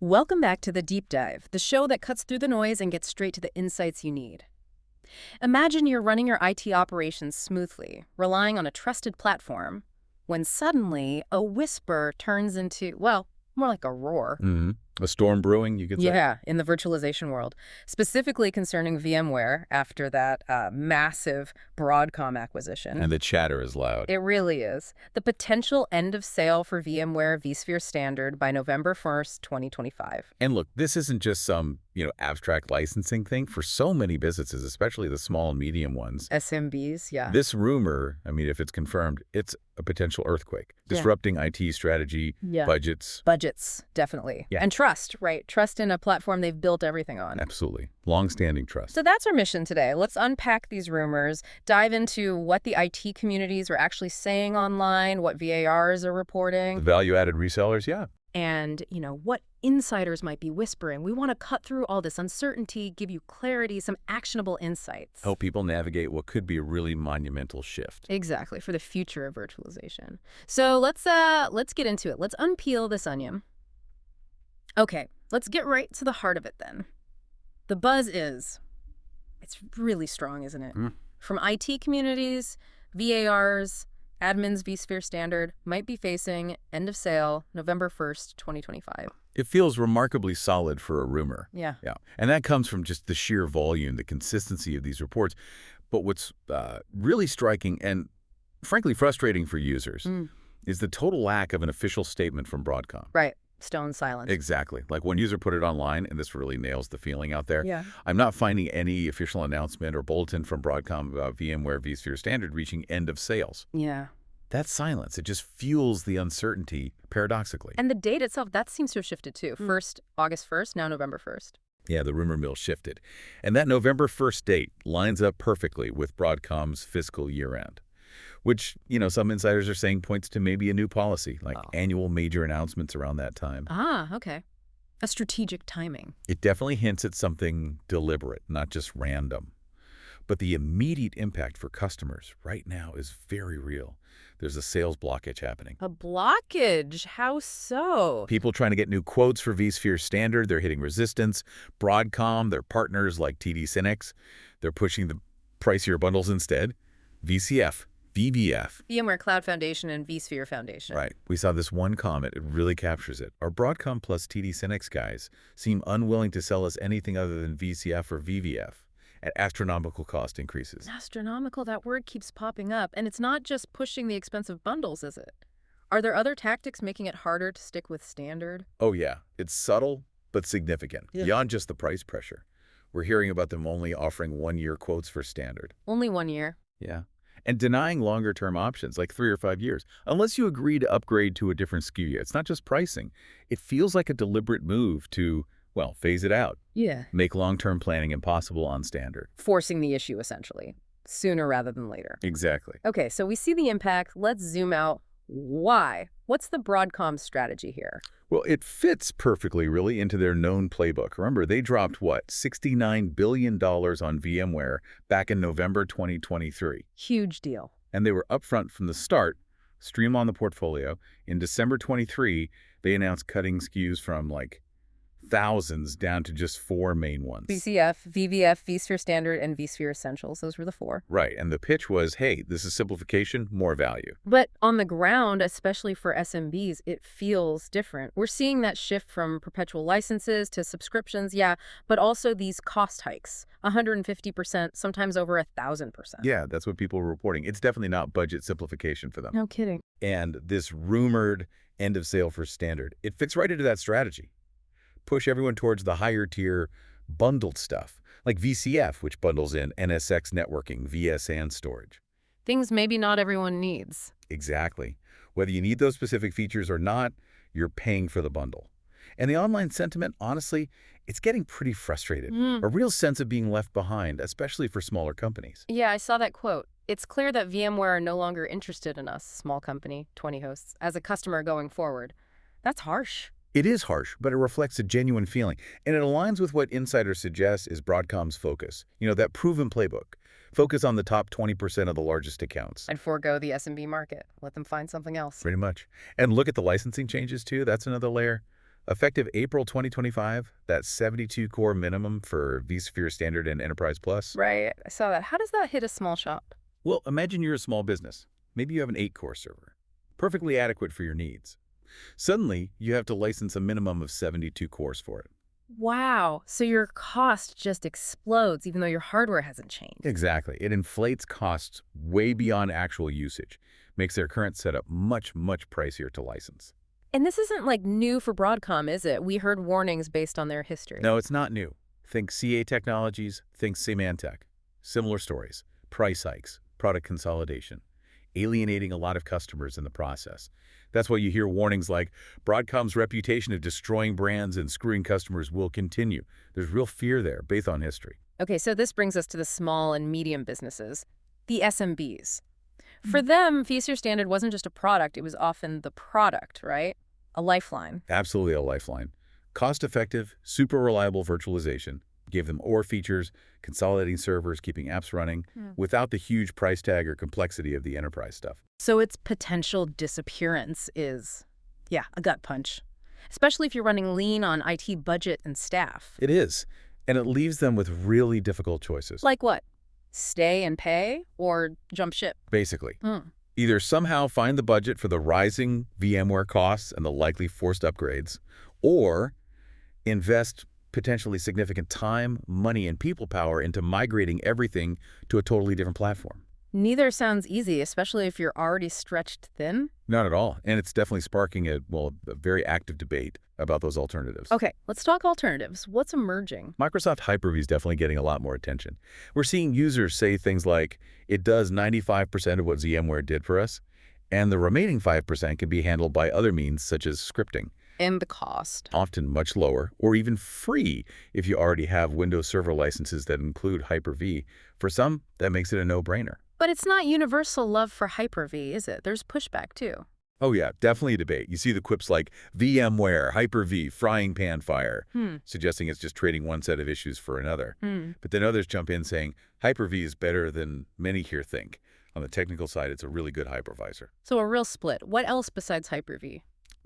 Welcome back to The Deep Dive, the show that cuts through the noise and gets straight to the insights you need. Imagine you're running your IT operations smoothly, relying on a trusted platform, when suddenly a whisper turns into, well, more like a roar. A storm brewing, you could say? Yeah, in the virtualization world, specifically concerning VMware after that massive Broadcom acquisition. And the chatter is loud. It really is. The potential end of sale for VMware vSphere Standard by November 1st, 2025. And look, this isn't just some, abstract licensing thing. For so many businesses, especially the small and medium ones, SMBs, yeah. this rumor, if it's confirmed, it's a potential earthquake, disrupting IT strategy, budgets. Budgets, definitely. Yeah. And trust, right? Trust in a platform they've built everything on. Absolutely. Long-standing trust. So that's our mission today. Let's unpack these rumors, dive into what the IT communities are actually saying online, what VARs are reporting. The value-added resellers, yeah. And, what insiders might be whispering. We want to cut through all this uncertainty, give you clarity, some actionable insights. Help people navigate what could be a really monumental shift. Exactly, for the future of virtualization. So let's get into it. Let's unpeel this onion. Okay, let's get right to the heart of it then. The buzz it's really strong, isn't it? From IT communities, VARs, admins vSphere Standard might be facing end of sale November 1st, 2025. It feels remarkably solid for a rumor. Yeah. And that comes from just the sheer volume, the consistency of these reports. But what's really striking and frankly frustrating for users is the total lack of an official statement from Broadcom. Right. Stone silence. Exactly. Like one user put it online, and this really nails the feeling out there. Yeah. I'm not finding any official announcement or bulletin from Broadcom about VMware vSphere Standard reaching end of sales. Yeah. That silence, it just fuels the uncertainty, paradoxically. And the date itself, that seems to have shifted too. First, August 1st, now November 1st. Yeah, the rumor mill shifted. And that November 1st date lines up perfectly with Broadcom's fiscal year-end, which, some insiders are saying points to maybe a new policy, like annual major announcements around that time. Ah, okay. A strategic timing. It definitely hints at something deliberate, not just random. But the immediate impact for customers right now is very real. There's a sales blockage happening. A blockage? How so? People trying to get new quotes for vSphere Standard, they're hitting resistance. Broadcom, their partners like TD SYNNEX, they're pushing the pricier bundles instead. VCF, VVF. VMware Cloud Foundation and vSphere Foundation. Right. We saw this one comment. It really captures it. Our Broadcom plus TD SYNNEX guys seem unwilling to sell us anything other than VCF or VVF at astronomical cost increases. Astronomical, that word keeps popping up. And it's not just pushing the expensive bundles, is it? Are there other tactics making it harder to stick with standard? Oh, yeah. It's subtle, but significant. Beyond just the price pressure. We're hearing about them only offering one-year quotes for standard. Only 1 year. Yeah. And denying longer-term options, like 3 or 5 years, unless you agree to upgrade to a different SKU. It's not just pricing. It feels like a deliberate move to, phase it out. Yeah. Make long-term planning impossible on standard. Forcing the issue, essentially. Sooner rather than later. Exactly. Okay, so we see the impact. Let's zoom out. Why? What's the Broadcom strategy here? Well, it fits perfectly, really, into their known playbook. Remember, they dropped, $69 billion on VMware back in November 2023. Huge deal. And they were upfront from the start, streamlined the portfolio. In December 23, they announced cutting SKUs from, thousands down to just 4 main ones. VCF, VVF, vSphere Standard, and vSphere Essentials. Those were the 4. Right, and the pitch was, hey, this is simplification, more value. But on the ground, especially for SMBs, it feels different. We're seeing that shift from perpetual licenses to subscriptions, but also these cost hikes, 150%, sometimes over 1,000%. Yeah, that's what people were reporting. It's definitely not budget simplification for them. No kidding. And this rumored end of sale for standard, it fits right into that strategy. Push everyone towards the higher tier bundled stuff, like VCF, which bundles in NSX networking, vSAN storage. Things maybe not everyone needs. Exactly. Whether you need those specific features or not, you're paying for the bundle. And the online sentiment, honestly, it's getting pretty frustrated. A real sense of being left behind, especially for smaller companies. Yeah, I saw that quote. It's clear that VMware are no longer interested in us, small company, 20 hosts, as a customer going forward. That's harsh. It is harsh, but it reflects a genuine feeling. And it aligns with what insiders suggest is Broadcom's focus. That proven playbook. Focus on the top 20% of the largest accounts. And forego the SMB market. Let them find something else. Pretty much. And look at the licensing changes, too. That's another layer. Effective April 2025, that 72-core minimum for vSphere Standard and Enterprise Plus. Right, I saw that. How does that hit a small shop? Well, imagine you're a small business. Maybe you have an 8-core server. Perfectly adequate for your needs. Suddenly, you have to license a minimum of 72 cores for it. Wow, so your cost just explodes even though your hardware hasn't changed. Exactly. It inflates costs way beyond actual usage, makes their current setup much, much pricier to license. And this isn't like new for Broadcom, is it? We heard warnings based on their history. No, it's not new. Think CA Technologies, think Symantec. Similar stories. Price hikes, product consolidation, alienating a lot of customers in the process. That's why you hear warnings like, Broadcom's reputation of destroying brands and screwing customers will continue. There's real fear there, based on history. Okay, so this brings us to the small and medium businesses, the SMBs. For them, vSphere Standard wasn't just a product, it was often the product, right? A lifeline. Absolutely a lifeline. Cost-effective, super reliable virtualization. Gave them OR features, consolidating servers, keeping apps running, without the huge price tag or complexity of the enterprise stuff. So its potential disappearance is, yeah, a gut punch. Especially if you're running lean on IT budget and staff. It is. And it leaves them with really difficult choices. Like what? Stay and pay or jump ship? Basically. Either somehow find the budget for the rising VMware costs and the likely forced upgrades, or invest potentially significant time, money, and people power into migrating everything to a totally different platform. Neither sounds easy, especially if you're already stretched thin. Not at all. And it's definitely sparking a very active debate about those alternatives. Okay, let's talk alternatives. What's emerging? Microsoft Hyper-V is definitely getting a lot more attention. We're seeing users say things like, it does 95% of what VMware did for us, and the remaining 5% can be handled by other means such as scripting. And the cost. Often much lower, or even free if you already have Windows Server licenses that include Hyper-V. For some, that makes it a no-brainer. But it's not universal love for Hyper-V, is it? There's pushback, too. Oh yeah, definitely a debate. You see the quips like VMware, Hyper-V, frying pan fire, suggesting it's just trading one set of issues for another. But then others jump in saying Hyper-V is better than many here think. On the technical side, it's a really good hypervisor. So a real split. What else besides Hyper-V?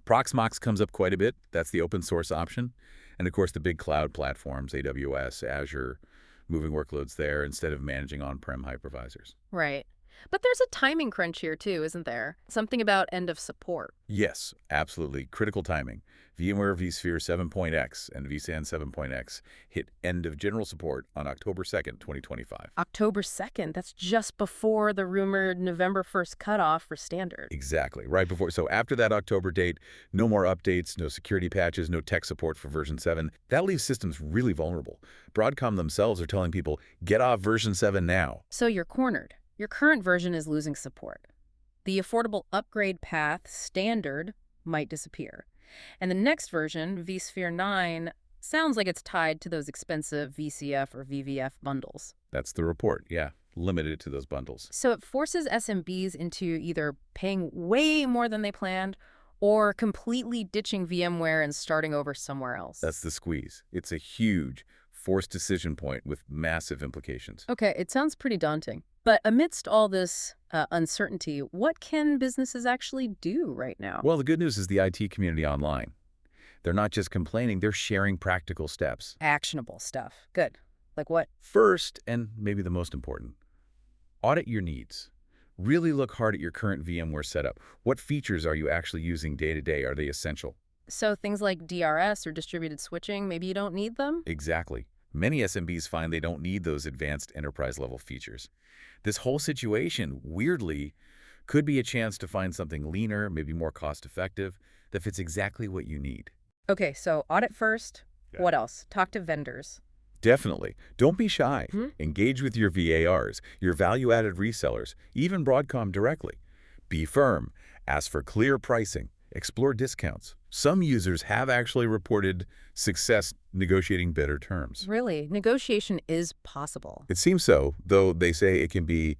Proxmox comes up quite a bit. That's the open source option. And of course, the big cloud platforms, AWS, Azure, moving workloads there instead of managing on-prem hypervisors. Right. But there's a timing crunch here, too, isn't there? Something about end of support. Yes, absolutely. Critical timing. VMware vSphere 7.x and vSAN 7.x hit end of general support on October 2nd, 2025. October 2nd? That's just before the rumored November 1st cutoff for standard. Exactly. Right before. So after that October date, no more updates, no security patches, no tech support for version 7. That leaves systems really vulnerable. Broadcom themselves are telling people, get off version 7 now. So you're cornered. Your current version is losing support. The affordable upgrade path, standard, might disappear. And the next version, vSphere 9, sounds like it's tied to those expensive VCF or VVF bundles. That's the report, yeah. Limited to those bundles. So it forces SMBs into either paying way more than they planned or completely ditching VMware and starting over somewhere else. That's the squeeze. It's a huge, forced decision point with massive implications. Okay, it sounds pretty daunting. But amidst all this uncertainty, what can businesses actually do right now? Well, the good news is the IT community online. They're not just complaining, they're sharing practical steps. Actionable stuff. Good. Like what? First, and maybe the most important, audit your needs. Really look hard at your current VMware setup. What features are you actually using day to day? Are they essential? So things like DRS or distributed switching, maybe you don't need them? Exactly. Many SMBs find they don't need those advanced enterprise-level features. This whole situation, weirdly, could be a chance to find something leaner, maybe more cost-effective, that fits exactly what you need. Okay, so audit first. Yeah. What else? Talk to vendors. Definitely. Don't be shy. Engage with your VARs, your value-added resellers, even Broadcom directly. Be firm. Ask for clear pricing. Explore discounts. Some users have actually reported success negotiating better terms. Really? Negotiation is possible. It seems so, though they say it can be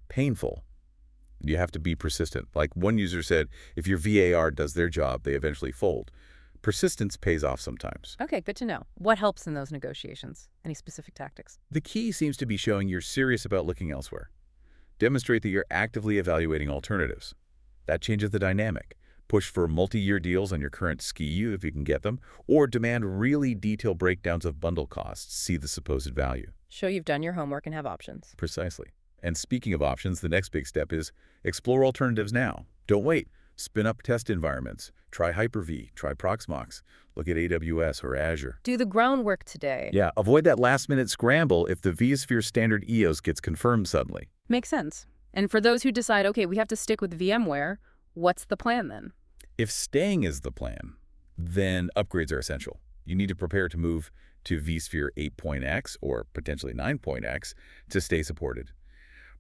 painful. You have to be persistent. Like one user said, if your VAR does their job, they eventually fold. Persistence pays off sometimes. Okay, good to know. What helps in those negotiations? Any specific tactics? The key seems to be showing you're serious about looking elsewhere. Demonstrate that you're actively evaluating alternatives. That changes the dynamic. Push for multi-year deals on your current SKU if you can get them, or demand really detailed breakdowns of bundle costs, see the supposed value. Show you've done your homework and have options. Precisely. And speaking of options, the next big step is explore alternatives now. Don't wait. Spin up test environments. Try Hyper-V, try Proxmox. Look at AWS or Azure. Do the groundwork today. Yeah, avoid that last-minute scramble if the vSphere standard EOS gets confirmed suddenly. Makes sense. And for those who decide, okay, we have to stick with VMware, what's the plan then? If staying is the plan, then upgrades are essential. You need to prepare to move to vSphere 8.x or potentially 9.x to stay supported.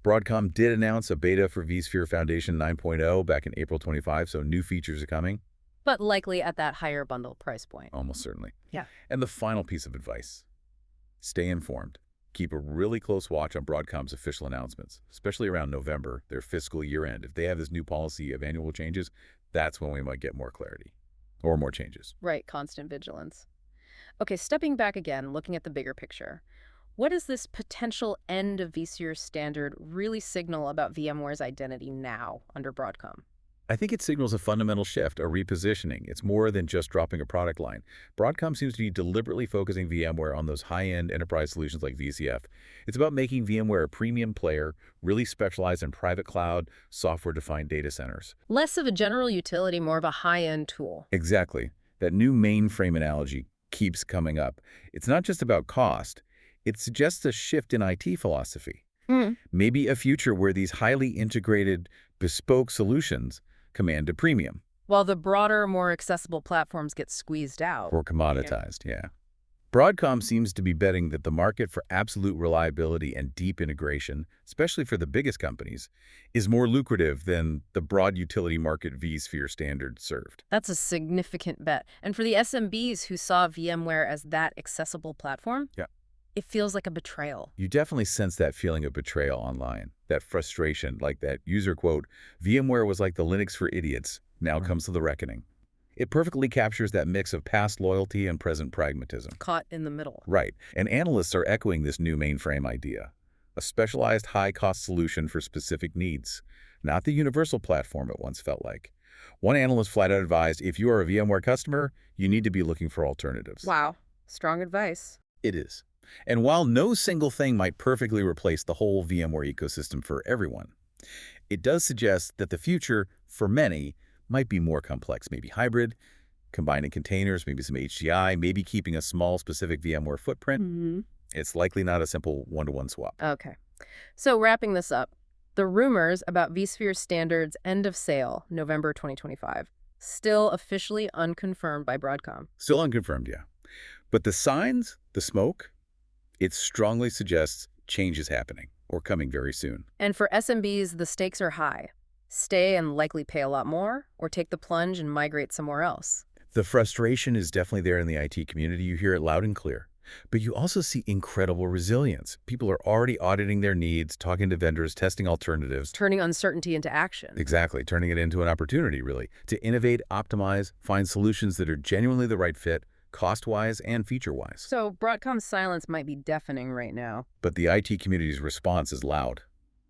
Broadcom did announce a beta for vSphere Foundation 9.0 back in April 25, so new features are coming. But likely at that higher bundle price point. Almost certainly. Yeah. And the final piece of advice, stay informed. Keep a really close watch on Broadcom's official announcements, especially around November, their fiscal year end. If they have this new policy of annual changes, that's when we might get more clarity or more changes. Right, constant vigilance. Okay, stepping back again, looking at the bigger picture. What does this potential end of vSphere standard really signal about VMware's identity now under Broadcom? I think it signals a fundamental shift, a repositioning. It's more than just dropping a product line. Broadcom seems to be deliberately focusing VMware on those high-end enterprise solutions like VCF. It's about making VMware a premium player, really specialized in private cloud, software-defined data centers. Less of a general utility, more of a high-end tool. Exactly. That new mainframe analogy keeps coming up. It's not just about cost. It suggests a shift in IT philosophy. Maybe a future where these highly integrated, bespoke solutions command a premium. While the broader, more accessible platforms get squeezed out. Or commoditized, yeah. Broadcom seems to be betting that the market for absolute reliability and deep integration, especially for the biggest companies, is more lucrative than the broad utility market vSphere standard served. That's a significant bet. And for the SMBs who saw VMware as that accessible platform, Yeah. it feels like a betrayal. You definitely sense that feeling of betrayal online, that frustration, like that user quote, VMware was like the Linux for idiots, now comes to the reckoning. It perfectly captures that mix of past loyalty and present pragmatism. Caught in the middle. Right, and analysts are echoing this new mainframe idea, a specialized high-cost solution for specific needs, not the universal platform it once felt like. One analyst flat out advised, if you are a VMware customer, you need to be looking for alternatives. Wow. Strong advice. It is. And while no single thing might perfectly replace the whole VMware ecosystem for everyone, it does suggest that the future, for many, might be more complex, maybe hybrid, combining containers, maybe some HCI, maybe keeping a small specific VMware footprint. It's likely not a simple one-to-one swap. Okay. So wrapping this up, the rumors about vSphere Standard's end of sale, November 2025, still officially unconfirmed by Broadcom. Still unconfirmed, yeah. But the signs, the smoke, it strongly suggests change is happening or coming very soon. And for SMBs, the stakes are high. Stay and likely pay a lot more, or take the plunge and migrate somewhere else. The frustration is definitely there in the IT community. You hear it loud and clear. But you also see incredible resilience. People are already auditing their needs, talking to vendors, testing alternatives. Turning uncertainty into action. Exactly, turning it into an opportunity, really, to innovate, optimize, find solutions that are genuinely the right fit, cost-wise and feature-wise. So Broadcom's silence might be deafening right now. But the IT community's response is loud.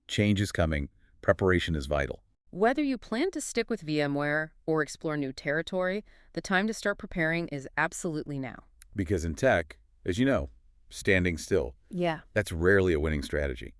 Change is coming. Preparation is vital. Whether you plan to stick with VMware or explore new territory, the time to start preparing is absolutely now. Because in tech, as you know, standing still, Yeah. that's rarely a winning strategy.